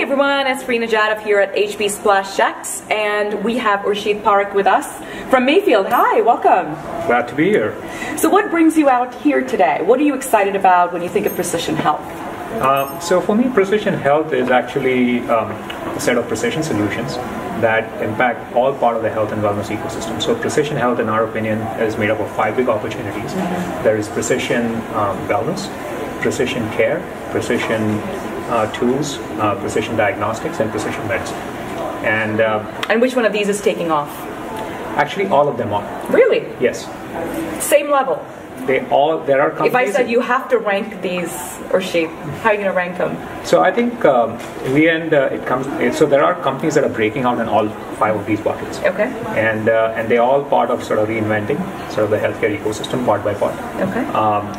Hey everyone, it's Reena Jadhav here at HB Splash Checks, and we have Ursheet Parikh with us from Mayfield. Hi, welcome. Glad to be here. So what brings you out here today? What are you excited about when you think of precision health? So for me, precision health is actually a set of precision solutions that impact all part of the health and wellness ecosystem. So precision health, in our opinion, is made up of 5 big opportunities. There is precision wellness, precision care, precision tools, precision diagnostics, and precision medicine. And which one of these is taking off? Actually, all of them are. Really? Yes. Same level? There are companies. If I said you have to rank these, Ursheet, how are you going to rank them? So I think in the end, so there are companies that are breaking out in all 5 of these buckets. Okay. And they're all part of sort of reinventing sort of the healthcare ecosystem part by part. Okay.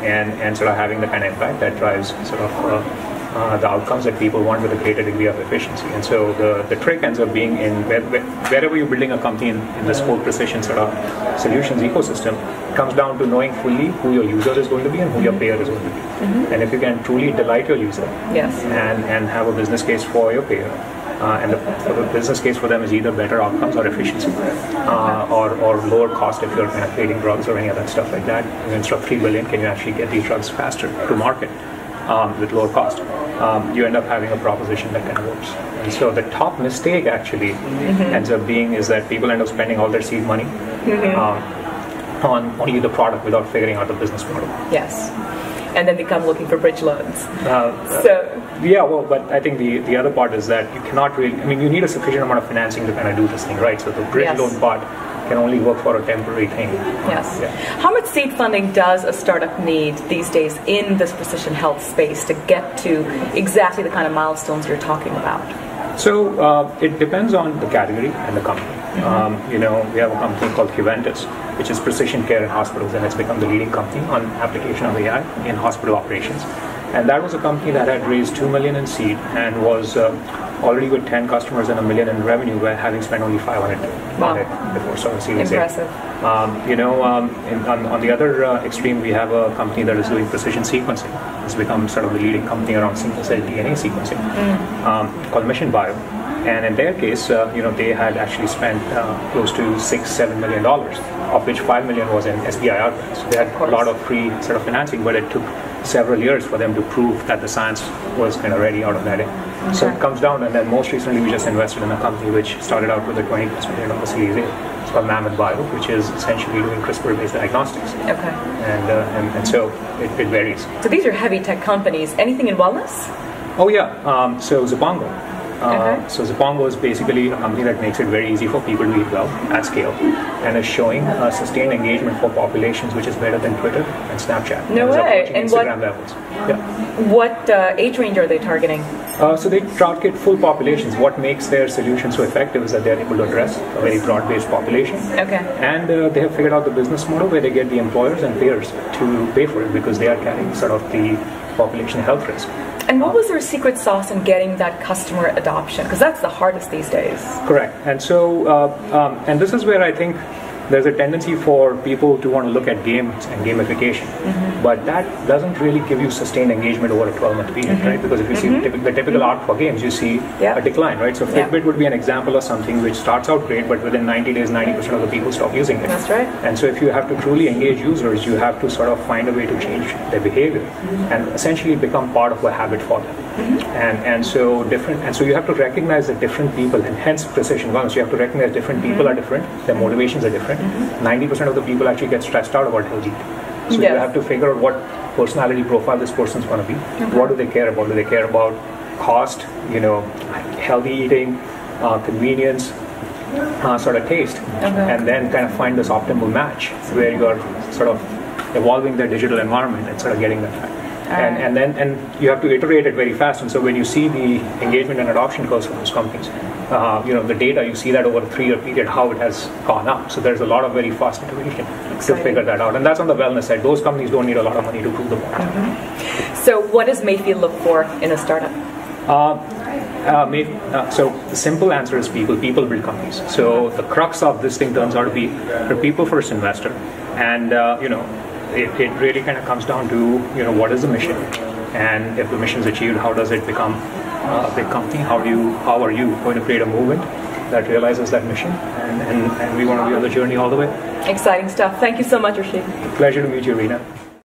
And sort of having the kind of impact that drives sort of the outcomes that people want with a greater degree of efficiency. And so the trick ends up being in wherever you're building a company in this whole precision sort of solutions ecosystem, it comes down to knowing fully who your user is going to be and who your payer is going to be. And if you can truly delight your user, yes, and have a business case for your payer, and the business case for them is either better outcomes or efficiency, or lower cost if you're kind of creating drugs or any other stuff like that. Instead of $3 billion, can you actually get these drugs faster to market with lower cost? You end up having a proposition that kind of works. And so the top mistake actually ends up being is that people end up spending all their seed money on only the product without figuring out the business model. Yes. And then they come looking for bridge loans. Yeah, well, but I think the other part is that you cannot really, I mean, you need a sufficient amount of financing to kind of do this thing, right? So the bridge loan part can only work for a temporary thing. Yes. Yeah. How much seed funding does a startup need these days in this precision health space to get to exactly the kind of milestones you're talking about? So it depends on the category and the company. We have a company called Juventus, which is precision care in hospitals, and it's become the leading company on application of AI in hospital operations. And that was a company that had raised $2 million in seed and was already with 10 customers and $1 million in revenue, where having spent only $500 on it before sort of Series A. Impressive. On the other extreme, we have a company that is doing precision sequencing. It's become sort of the leading company around single-cell DNA sequencing, called Mission Bio. And in their case, they had actually spent close to $6-7 million, of which $5 million was in SBIR grants. So they had a lot of free sort of financing, but it took several years for them to prove that the science was kind of ready out of that. Okay. So it comes down, and then most recently we just invested in a company which started out with a $20+ million Series A. It's called Mammoth Bio, which is essentially doing CRISPR-based diagnostics. Okay. And so it varies. So these are heavy tech companies. Anything in wellness? Oh yeah. So Zipongo. So Zipongo is basically a company that makes it very easy for people to eat well at scale, and is showing sustained engagement for populations which is better than Twitter and Snapchat. No way. And Instagram levels. Yeah. What age range are they targeting? So they target full populations. What makes their solution so effective is that they're able to address a very broad-based population. Okay. And they have figured out the business model where they get the employers and payers to pay for it, because they are carrying sort of the population health risk. And what was their secret sauce in getting that customer adoption? Because that's the hardest these days. Correct. And so, and this is where I think there's a tendency for people to want to look at games and gamification, but that doesn't really give you sustained engagement over a 12-month period, right? Because if you see the typical arc for games, you see a decline, right? So Fitbit would be an example of something which starts out great, but within 90 days, 90% of the people stop using it. That's right. And so if you have to truly engage users, you have to sort of find a way to change their behavior and essentially become part of a habit for them. And so you have to recognize that different people, and hence precision wellness, you have to recognize different people are different, their motivations are different. 90% of the people actually get stressed out about healthy eating. So you have to figure out what personality profile this person's going to be. What do they care about? Do they care about cost, healthy eating, convenience, sort of taste, and then kind of find this optimal match where you're sort of evolving their digital environment and sort of getting that right. And then you have to iterate it very fast. And so when you see the engagement and adoption curves for those companies, the data, you see that over a 3-year period, how it has gone up. So there's a lot of very fast iteration to figure that out. And that's on the wellness side. Those companies don't need a lot of money to prove the point. So what does Mayfield look for in a startup? So the simple answer is people. People build companies. So the crux of this thing turns out to be a people-first investor. And, it really kind of comes down to, what is the mission? And if the mission is achieved, how does it become a big company, how are you going to create a movement that realizes that mission? And we want to be on the journey all the way. Exciting stuff. Thank you so much, Ursheet. Pleasure to meet you, Reena.